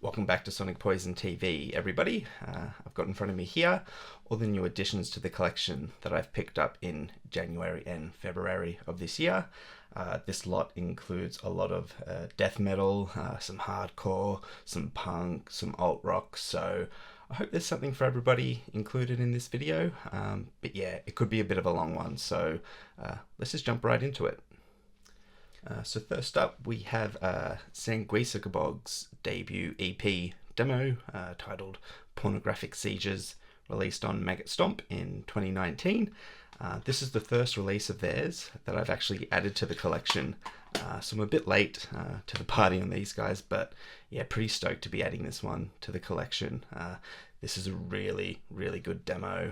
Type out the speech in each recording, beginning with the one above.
Welcome back to Sonic Poison TV, everybody. I've got in front of me here all the new additions to the collection that I've picked up in January and February of this year. This lot includes a lot of death metal, some hardcore, some punk, some alt rock, so I hope there's something for everybody included in this video. But yeah, it could be a bit of a long one, so let's just jump right into it. So first up, we have Sanguisugabogg's debut EP demo titled Pornographic Seizures, released on Megalit in 2019. This is the first release of theirs that I've actually added to the collection, so I'm a bit late to the party on these guys, but yeah, pretty stoked to be adding this one to the collection. This is a really, really good demo,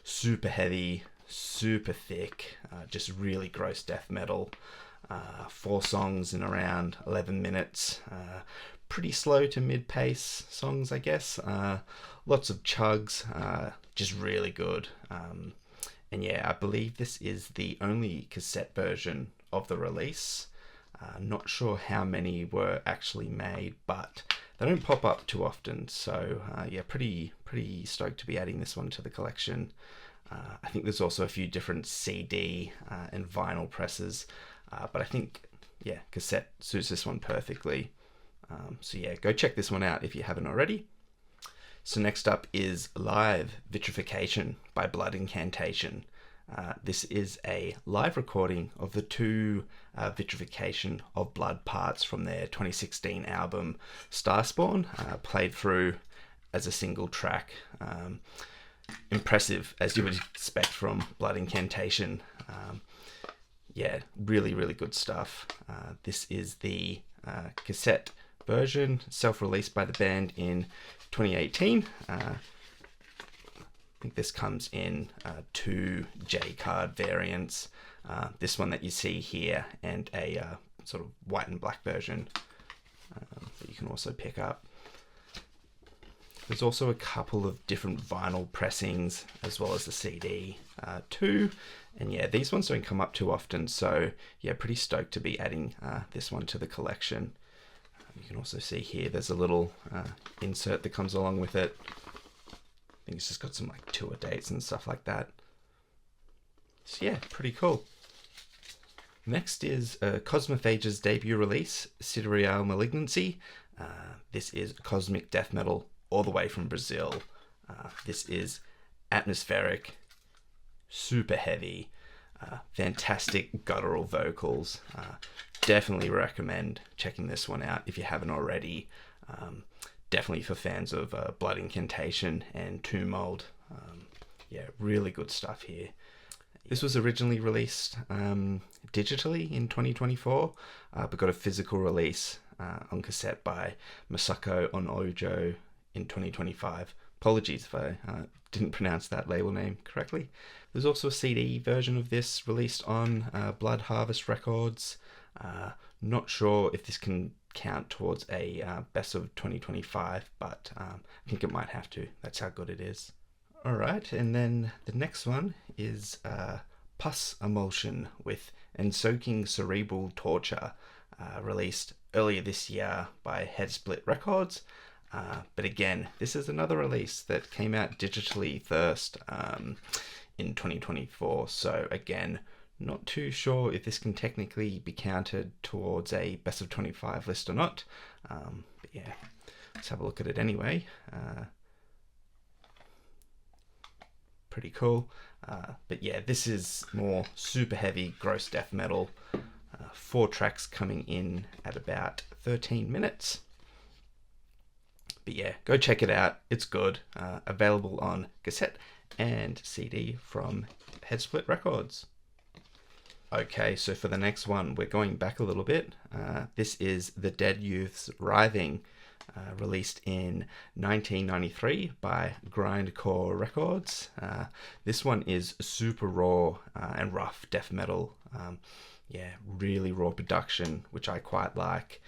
super heavy, super thick, just really gross death metal. 4 songs in around 11 minutes, pretty slow to mid-pace songs, I guess. Lots of chugs, just really good. And yeah, I believe this is the only cassette version of the release. Not sure how many were actually made, but they don't pop up too often, so yeah, pretty stoked to be adding this one to the collection. I think there's also a few different CD and vinyl presses, but I think, yeah, cassette suits this one perfectly. So yeah, go check this one out if you haven't already. So next up is Live Vitrification by Blood Incantation. This is a live recording of the 2 Vitrification of Blood parts from their 2016 album Starspawn, played through as a single track. Impressive, as you would expect from Blood Incantation. Yeah, really, really good stuff. This is the cassette version, self-released by the band in 2018. I think this comes in 2 J-card variants. This one that you see here, and a sort of white and black version that you can also pick up. There's also a couple of different vinyl pressings, as well as the CD too. And yeah, these ones don't come up too often, so yeah, pretty stoked to be adding this one to the collection. You can also see here there's a little insert that comes along with it. I think it's just got some like tour dates and stuff like that. So yeah, pretty cool. Next is Cosmophage's debut release, Sidereal Malignancy. This is cosmic death metal all the way from Brazil. This is atmospheric, super heavy, fantastic guttural vocals. Definitely recommend checking this one out if you haven't already. Definitely for fans of Blood Incantation and Tomb Mold. Yeah, really good stuff here. This was originally released digitally in 2024, but got a physical release on cassette by Masako Onojo in 2025. Apologies if I didn't pronounce that label name correctly. There's also a CD version of this released on Blood Harvest Records. Not sure if this can count towards a best of 2025, but I think it might have to. That's how good it is. Alright, and then the next one is Pus Emulsion with Ensoaking Cerebral Torture, released earlier this year by Headsplit Records. But again, this is another release that came out digitally first in 2024. So again, not too sure if this can technically be counted towards a best of 25 list or not. But yeah, let's have a look at it anyway. Pretty cool. But yeah, this is more super heavy, gross death metal. 4 tracks coming in at about 13 minutes. But yeah, go check it out. It's good. Available on cassette and CD from Headsplit Records. Okay, so for the next one, we're going back a little bit. This is The Dead Youth's Writhing, released in 1993 by Grindcore Records. This one is super raw and rough death metal. Yeah, really raw production, which I quite like.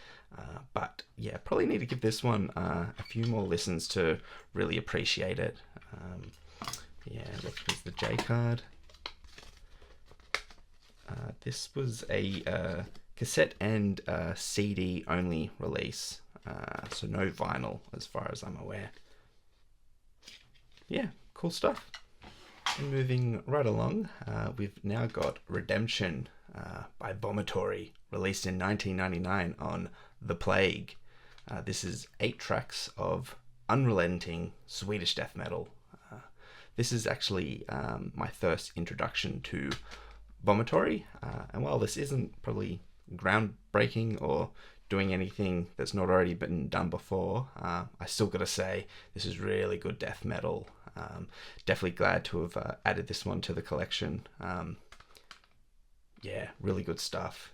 But yeah, probably need to give this one a few more listens to really appreciate it. Yeah, here's the J card. This was a cassette and CD only release. so no vinyl as far as I'm aware. Yeah, cool stuff. And moving right along, we've now got Redemption by Vomitory, released in 1999 on The Plague. This is 8 tracks of unrelenting Swedish death metal. This is actually my first introduction to Vomitory, and while this isn't probably groundbreaking or doing anything that's not already been done before, I still gotta say this is really good death metal. Definitely glad to have added this one to the collection. Yeah, really good stuff.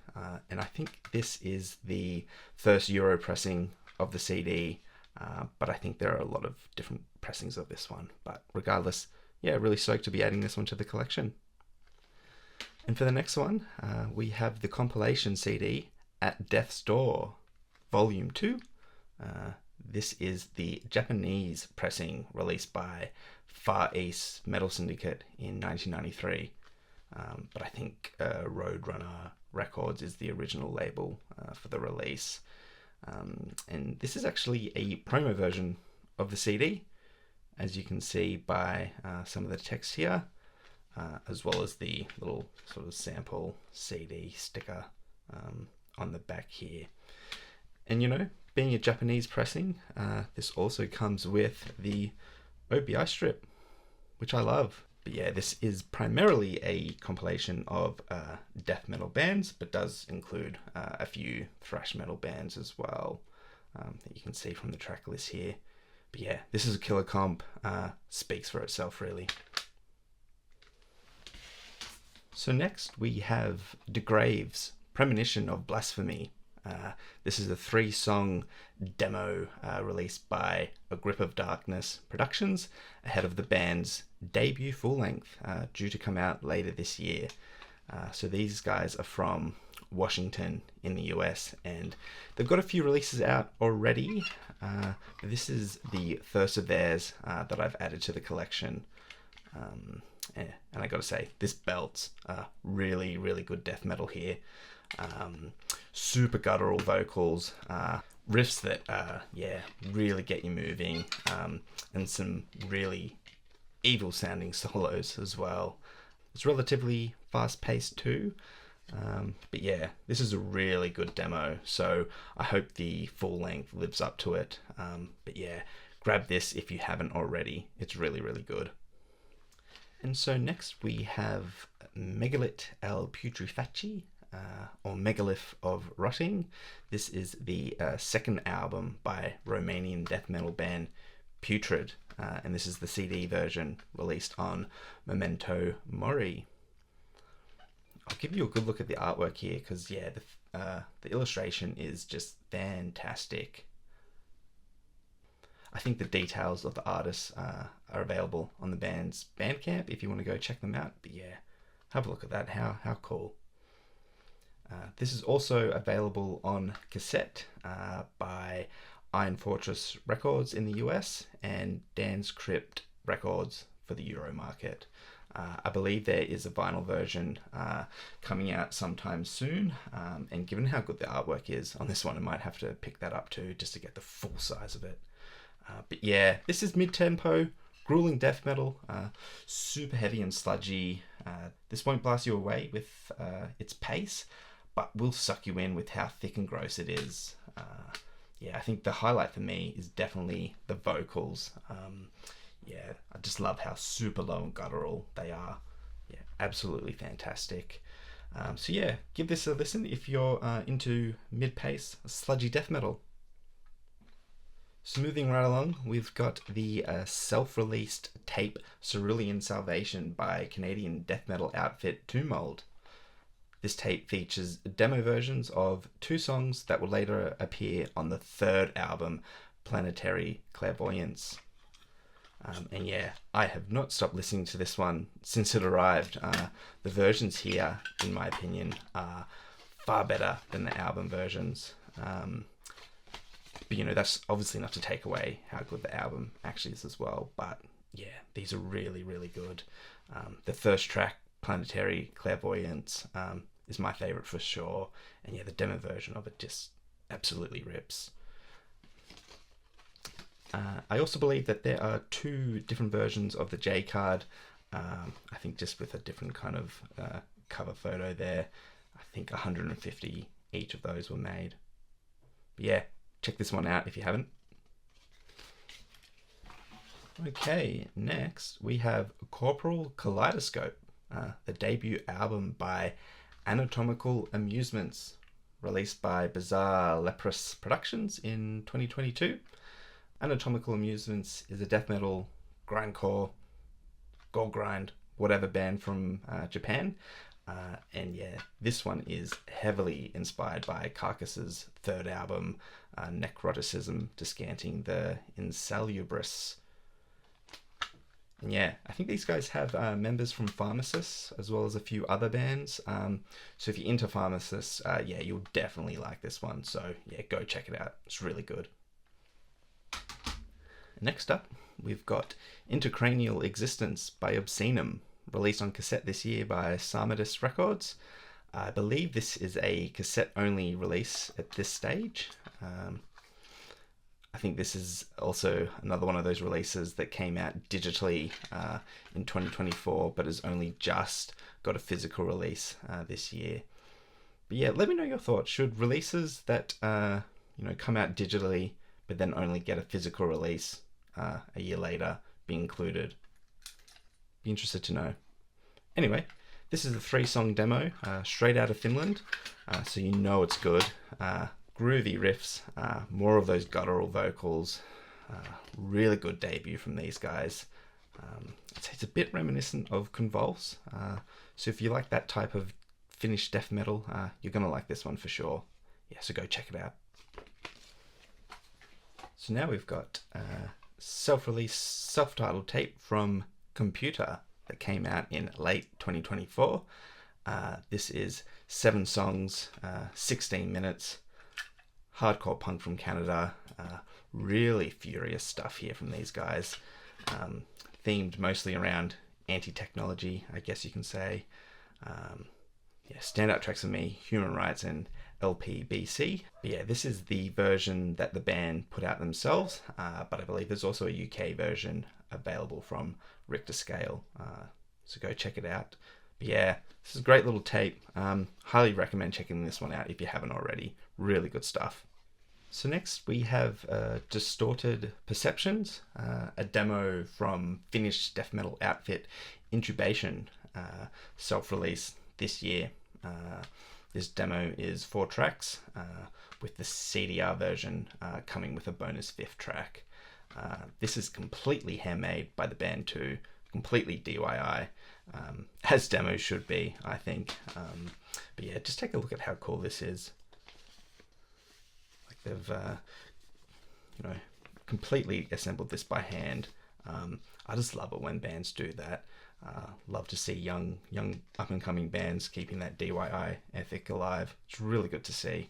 And I think this is the first Euro pressing of the CD, but I think there are a lot of different pressings of this one. But regardless, yeah, really stoked to be adding this one to the collection. And for the next one, we have the compilation CD, At Death's Door, Volume 2. This is the Japanese pressing released by Far East Metal Syndicate in 1993. But I think Roadrunner Records is the original label for the release. And this is actually a promo version of the CD, as you can see by some of the text here, as well as the little sort of sample CD sticker on the back here. And you know, being a Japanese pressing, this also comes with the OPI strip, which I love. But yeah, this is primarily a compilation of death metal bands, but does include a few thrash metal bands as well, that you can see from the track list here. But yeah, this is a killer comp, speaks for itself really. So next we have Degraved's Premonition of Blasphemy. This is a 3-song demo released by A Grip of Darkness Productions ahead of the band's debut full-length due to come out later this year. So these guys are from Washington in the US, and they've got a few releases out already. This is the first of theirs that I've added to the collection. And I gotta say, this belts. Really, really good death metal here. Super guttural vocals, riffs that really get you moving, and some really evil sounding solos as well. It's relatively fast paced too, but yeah, this is a really good demo, so I hope the full length lives up to it. But yeah, grab this if you haven't already. It's really, really good. And so next we have Megalit el Putrefactiei, or Megalith of Rotting. This is the second album by Romanian death metal band Putred, and this is the CD version released on Memento Mori. I'll give you a good look at the artwork here, because yeah, the illustration is just fantastic. I think the details of the artists are available on the band's Bandcamp if you want to go check them out. But yeah, have a look at that. How cool. This is also available on cassette by Iron Fortress Records in the US and Dan's Crypt Records for the Euro market. I believe there is a vinyl version coming out sometime soon, and given how good the artwork is on this one, I might have to pick that up too, just to get the full size of it. But yeah, this is mid-tempo, grueling death metal, super heavy and sludgy. This won't blast you away with its pace, but will suck you in with how thick and gross it is. Yeah, I think the highlight for me is definitely the vocals. Yeah, I just love how super low and guttural they are. Yeah, absolutely fantastic. So yeah, give this a listen if you're into mid-pace, sludgy death metal. So moving right along, we've got the self-released tape Cerulean Salvation by Canadian death metal outfit Tumult. This tape features demo versions of 2 songs that will later appear on the 3rd album, Planetary Clairvoyance. And yeah, I have not stopped listening to this one since it arrived. The versions here, in my opinion, are far better than the album versions. But you know, that's obviously not to take away how good the album actually is as well. But yeah, these are really, really good. The first track, Planetary Clairvoyance, is my favorite for sure. And yeah, the demo version of it just absolutely rips. I also believe that there are 2 different versions of the J card. I think just with a different kind of cover photo there. I think 150 each of those were made. But yeah, check this one out if you haven't. Okay, next we have Corporal Kaleidoscope, the debut album by Anatomical Amusements, released by Bizarre Leprous Productions in 2022. Anatomical Amusements is a death metal, grindcore, gore grind, whatever band from Japan. And yeah, this one is heavily inspired by Carcass's 3rd album, Necroticism, descanting the Insalubris. And yeah, I think these guys have members from Pharmacists as well as a few other bands. So if you're into Pharmacists, yeah, you'll definitely like this one. So yeah, go check it out. It's really good. Next up, we've got Intercranial Existence by Obscenum, released on cassette this year by Sarmadus Records. I believe this is a cassette-only release at this stage. I think this is also another one of those releases that came out digitally in 2024, but has only just got a physical release this year. But yeah, let me know your thoughts. Should releases that come out digitally, but then only get a physical release a year later be included? Be interested to know. Anyway, this is a 3-song demo, straight out of Finland, so you know it's good. Groovy riffs, more of those guttural vocals, really good debut from these guys. It's a bit reminiscent of Convulse, so if you like that type of Finnish death metal, you're going to like this one for sure. Yeah, so go check it out. So now we've got self-release, self-titled tape from Computer that came out in late 2024. This is 7 songs, 16 minutes. Hardcore punk from Canada, really furious stuff here from these guys, themed mostly around anti-technology, I guess you can say. Yeah, standout tracks for me, Human Rights and LPBC. But yeah, this is the version that the band put out themselves, but I believe there's also a UK version available from Richter Scale, so go check it out. But yeah, this is a great little tape. Highly recommend checking this one out if you haven't already. Really good stuff. So next we have Distorted Perceptions, a demo from Finnish death metal outfit Intubation, self-released this year. This demo is 4 tracks, with the CDR version coming with a bonus 5th track. This is completely handmade by the band too, completely DIY, as demos should be, I think. But yeah, just take a look at how cool this is. Like they've, completely assembled this by hand. I just love it when bands do that. Love to see young up-and-coming bands keeping that DIY ethic alive. It's really good to see.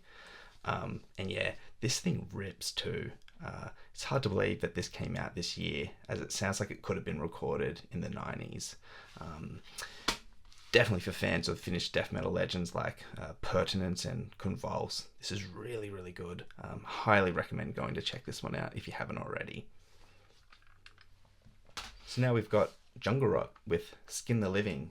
And yeah, this thing rips too. It's hard to believe that this came out this year, as it sounds like it could have been recorded in the 90s. Definitely for fans of Finnish death metal legends like Pertinence and Convulse. This is really, really good. Highly recommend going to check this one out if you haven't already. So now we've got Jungle Rot with Skin the Living.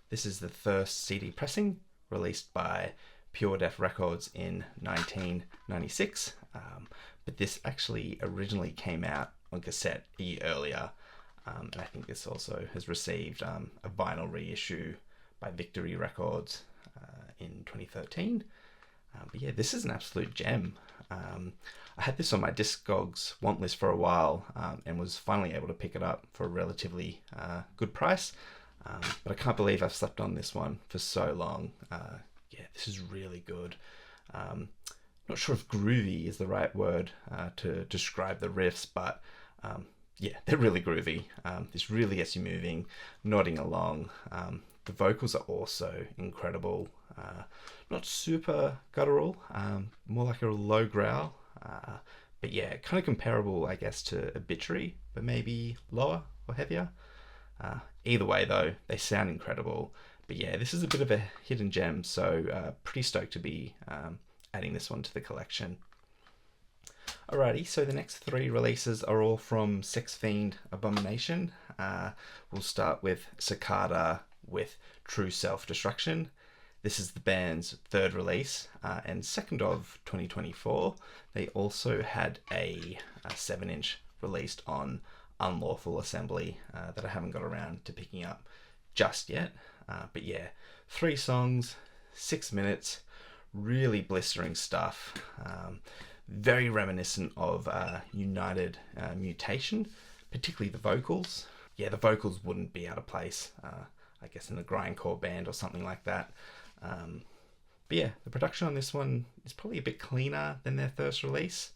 This is the first CD pressing released by Pure Death Records in 1996. But this actually originally came out on cassette a year earlier. And I think this also has received a vinyl reissue by Victory Records in 2013. But yeah, this is an absolute gem. I had this on my Discogs want list for a while and was finally able to pick it up for a relatively good price. But I can't believe I've slept on this one for so long. Yeah, this is really good. Not sure if groovy is the right word to describe the riffs, but yeah, they're really groovy. This really gets you moving, nodding along. The vocals are also incredible. Not super guttural, more like a low growl. But yeah, kind of comparable, I guess, to Obituary, but maybe lower or heavier. Either way, though, they sound incredible. But yeah, this is a bit of a hidden gem, so pretty stoked to be adding this one to the collection. Alrighty, so the next 3 releases are all from Sex Fiend Abomination. We'll start with Cicada with True Self-Destruction. This is the band's 3rd release and 2nd of 2024. They also had a 7-inch released on Unlawful Assembly that I haven't got around to picking up just yet. But yeah, 3 songs, 6 minutes, really blistering stuff. Very reminiscent of United Mutation, particularly the vocals. Yeah, the vocals wouldn't be out of place, I guess, in a grindcore band or something like that. But yeah, the production on this one is probably a bit cleaner than their first release,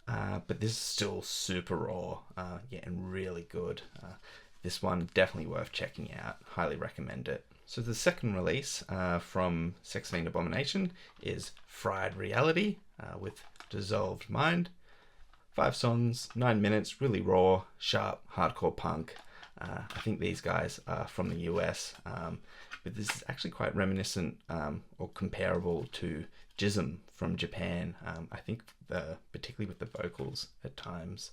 but this is still super raw, yeah, and really good. This one definitely worth checking out. Highly recommend it. So the second release from Sex Fiend Abomination is Fried Reality with Dissolved Mind. 5 songs, 9 minutes, really raw, sharp, hardcore punk. I think these guys are from the US, but this is actually quite reminiscent or comparable to Jism from Japan. I think particularly with the vocals at times.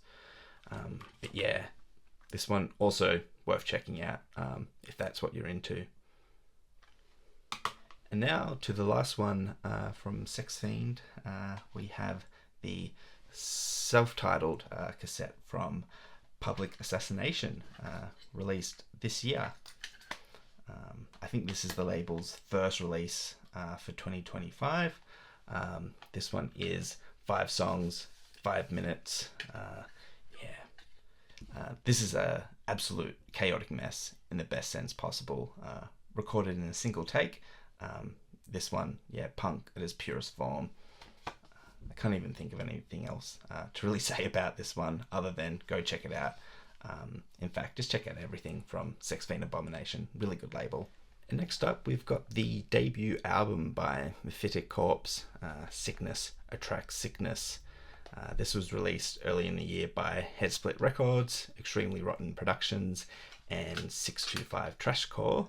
But yeah, this one also worth checking out if that's what you're into. And now to the last one from Sex Fiend. We have the self-titled cassette from Public Assassination, released this year. I think this is the label's first release for 2025. This one is 5 songs, 5 minutes. This is a absolute chaotic mess in the best sense possible. Recorded in a single take. This one, yeah, punk at its purest form. I can't even think of anything else to really say about this one other than go check it out. In fact, just check out everything from Sex Fiend Abomination. Really good label. And next up, we've got the debut album by Mephitic Corpse, Sickness Attracts Sickness. This was released early in the year by Headsplit Records, Extremely Rotten Productions, and 625 Trashcore.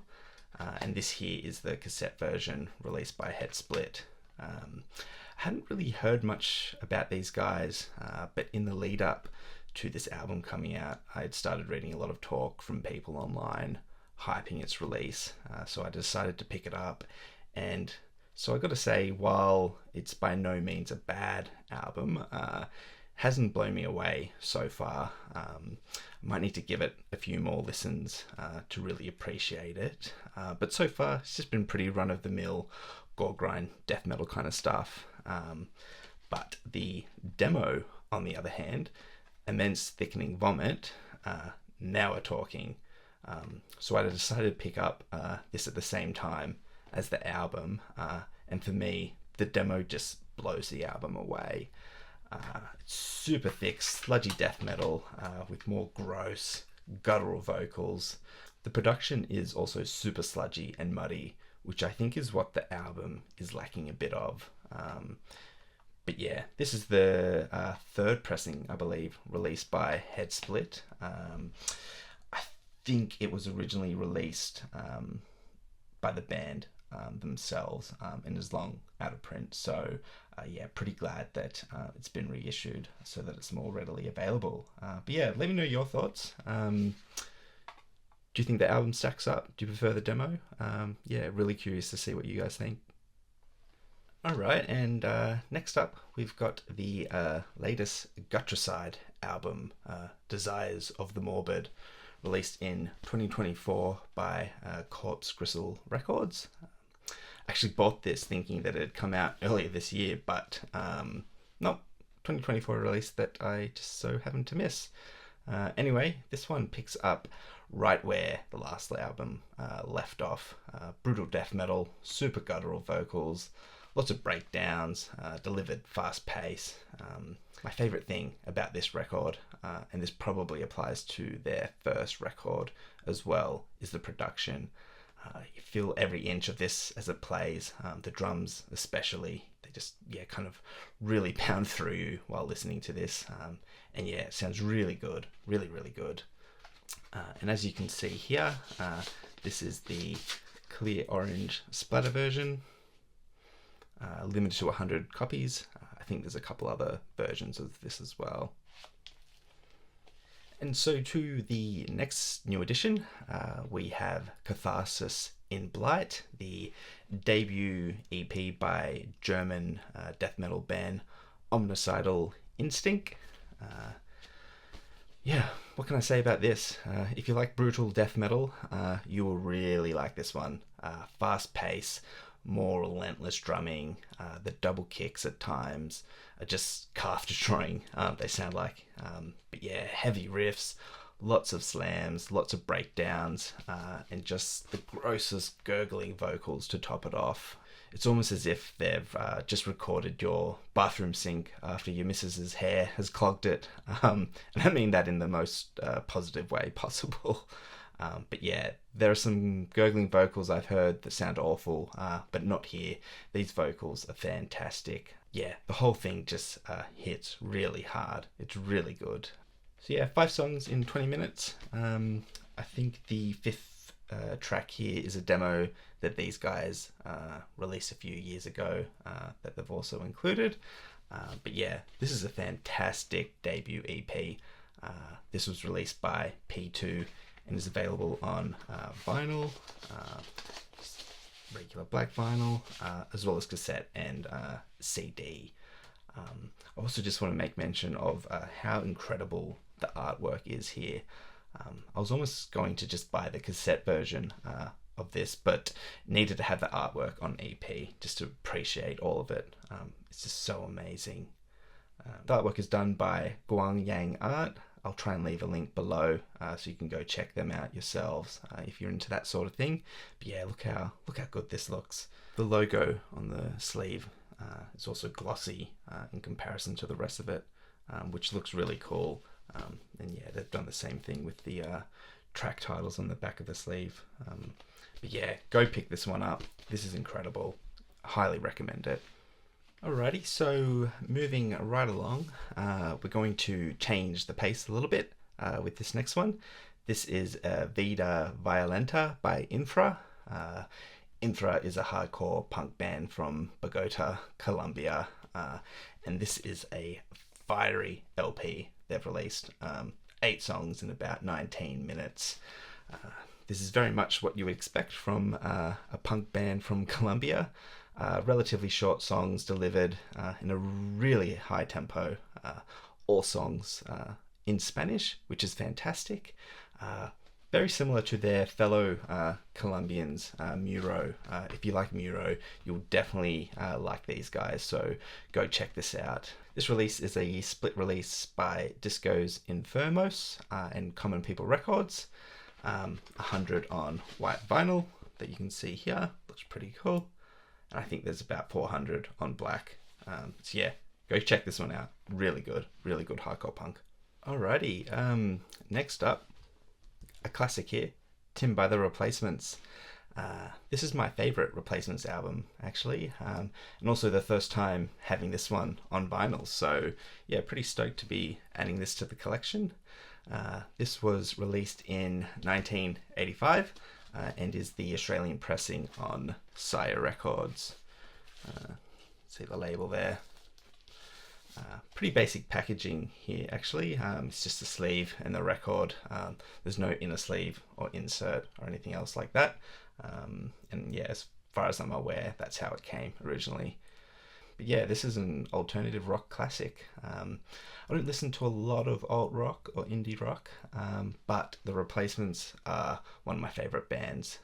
And this here is the cassette version released by Headsplit. I hadn't really heard much about these guys, but in the lead up to this album coming out, I had started reading a lot of talk from people online hyping its release, so I decided to pick it up. And so I got to say, while it's by no means a bad album, hasn't blown me away so far. Might need to give it a few more listens to really appreciate it. But so far, it's just been pretty run-of-the-mill gore grind death metal kind of stuff. But the demo, on the other hand, Immense Thickening Vomit, now we're talking. So I decided to pick up this at the same time as the album, and for me, the demo just blows the album away. It's super thick, sludgy death metal with more gross, guttural vocals. The production is also super sludgy and muddy, which I think is what the album is lacking a bit of. But yeah, this is the 3rd pressing, I believe, released by Headsplit. I think it was originally released by the band themselves and is long out of print. So yeah, pretty glad that it's been reissued so that it's more readily available. But yeah, let me know your thoughts. Do you think the album stacks up? Do you prefer the demo? Yeah, really curious to see what you guys think. Alright, and next up we've got the latest Gutricide album, Desires of the Morbid, released in 2024 by Corpse Gristle Records. Actually bought this thinking that it had come out earlier this year, but nope, 2024 release that I just so happened to miss. Anyway, this one picks up right where the last album left off. Brutal death metal, super guttural vocals, lots of breakdowns, delivered fast pace. My favourite thing about this record, and this probably applies to their first record as well, is the production. You feel every inch of this as it plays. The drums especially, they just kind of really pound through you while listening to this. And yeah, it sounds really good, really good. And as you can see here, this is the clear orange splatter version, limited to 100 copies. I think there's a couple other versions of this as well. And so to the next new edition, we have Catharsis in Blight, the debut EP by German death metal band Omnicidal Instinct. Yeah, what can I say about this? If you like brutal death metal, you will really like this one. Fast pace, more relentless drumming, the double kicks at times are just calf destroying, they sound like. But yeah, heavy riffs, lots of slams, lots of breakdowns, and just the grossest gurgling vocals to top it off. It's almost as if they've just recorded your bathroom sink after your missus's hair has clogged it. And I mean that in the most positive way possible. But yeah, there are some gurgling vocals I've heard that sound awful, but not here. These vocals are fantastic. Yeah, the whole thing just hits really hard. It's really good. So yeah, 5 songs in 20 minutes. I think the 5th track here is a demo that these guys released a few years ago that they've also included. But yeah, this is a fantastic debut EP. This was released by P2 and is available on vinyl, regular black vinyl, as well as cassette and CD. I also just want to make mention of how incredible the artwork is here. I was almost going to just buy the cassette version of this, but needed to have the artwork on EP just to appreciate all of it. It's just so amazing. The artwork is done by Guangyang Art. I'll try and leave a link below so you can go check them out yourselves if you're into that sort of thing. But yeah, look how good this looks. The logo on the sleeve is also glossy in comparison to the rest of it, which looks really cool. And yeah, they've done the same thing with the track titles on the back of the sleeve. But yeah, go pick this one up. This is incredible. Highly recommend it. Alrighty, so moving right along, we're going to change the pace a little bit with this next one. This is Vida Violenta by Infra. Infra is a hardcore punk band from Bogota, Colombia, and this is a fiery LP they've released. 8 songs in about 19 minutes. This is very much what you would expect from a punk band from Colombia. Relatively short songs delivered in a really high tempo. All songs in Spanish, which is fantastic. Very similar to their fellow Colombians, Muro. If you like Muro, you'll definitely like these guys, so go check this out. This release is a split release by Discos Infermos and Common People Records. 100 on white vinyl that you can see here. Looks pretty cool. And I think there's about 400 on black. So yeah, go check this one out. Really good hardcore punk. Alrighty, next up, a classic here, Tim by the Replacements. This is my favorite Replacements album, actually, and also the first time having this one on vinyl. So yeah, pretty stoked to be adding this to the collection. This was released in 1985 and is the Australian pressing on Sire Records. See the label there. Pretty basic packaging here, actually. It's just a sleeve and the record. There's no inner sleeve or insert or anything else like that. And yeah, as far as I'm aware, that's how it came originally. But yeah, this is an alternative rock classic. I don't listen to a lot of alt rock or indie rock, but the Replacements are one of my favorite bands.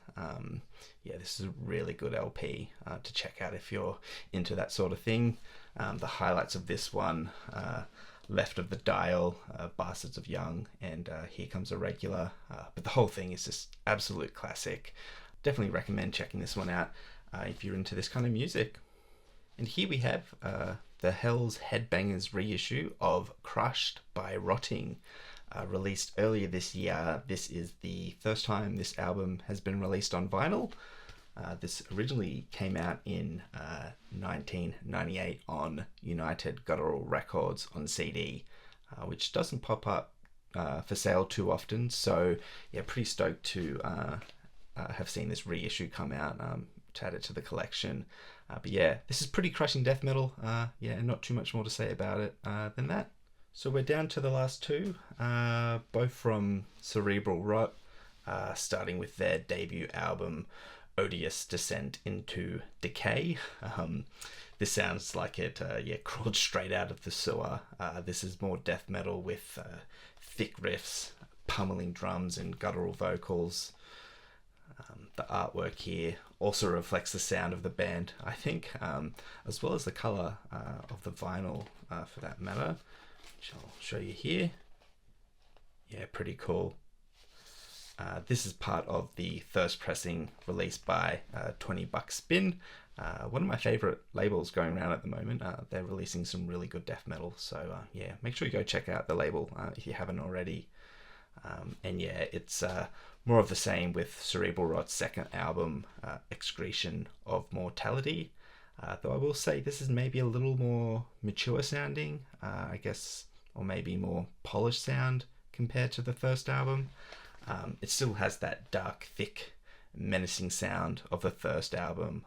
Yeah, this is a really good LP to check out if you're into that sort of thing. The highlights of this one, Left of the Dial, Bastards of Young, and Here Comes a Regular. But the whole thing is just absolute classic. Definitely recommend checking this one out if you're into this kind of music. And here we have the Hell's Headbangers reissue of Crushed by Writhing, released earlier this year. This is the first time this album has been released on vinyl. This originally came out in 1998 on United Guttural Records on CD, which doesn't pop up for sale too often. So yeah, pretty stoked to have seen this reissue come out. to add it to the collection. But yeah, this is pretty crushing death metal. Yeah, not too much more to say about it than that. So we're down to the last two, both from Cerebral Rot, starting with their debut album, Odious Descent into Decay. This sounds like it crawled straight out of the sewer. This is more death metal with thick riffs, pummeling drums and guttural vocals. The artwork here also reflects the sound of the band, I think, as well as the colour of the vinyl for that matter, which I'll show you here. Yeah, pretty cool. This is part of the first pressing released by 20 Buck Spin, one of my favourite labels going around at the moment. They're releasing some really good death metal, so yeah, make sure you go check out the label if you haven't already. And yeah, it's more of the same with Cerebral Rot's second album, Excretion of Mortality. Though I will say this is maybe a little more mature sounding, I guess, or maybe more polished sound compared to the first album. It still has that dark, thick, menacing sound of the first album,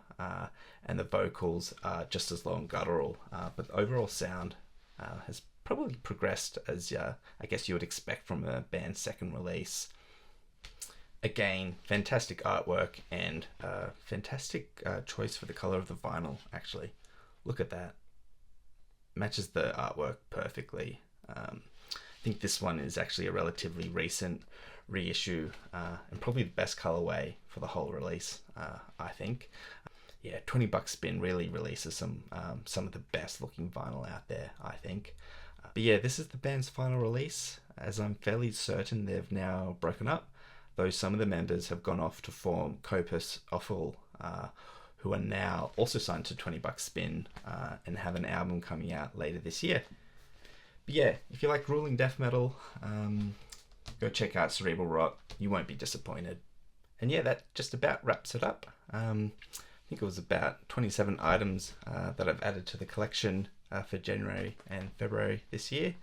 and the vocals are just as low and guttural, but the overall sound has probably progressed as I guess you would expect from a band's second release. Again, fantastic artwork and fantastic choice for the color of the vinyl, actually. Look at that. Matches the artwork perfectly. I think this one is actually a relatively recent reissue and probably the best colorway for the whole release, I think. Yeah, 20 Buck Spin really releases some of the best looking vinyl out there, I think. But yeah, this is the band's final release, as I'm fairly certain they've now broken up, though some of the members have gone off to form Corpus Offal, who are now also signed to 20 Buck Spin and have an album coming out later this year. But yeah, if you like grueling death metal, go check out Cerebral Rot. You won't be disappointed. And yeah, that just about wraps it up. I think it was about 27 items that I've added to the collection for January and February this year.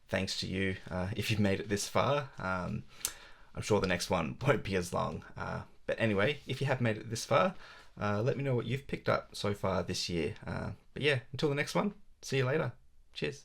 Thanks to you if you've made it this far. I'm sure the next one won't be as long. But anyway, if you have made it this far, let me know what you've picked up so far this year. But yeah, until the next one, see you later. Cheers.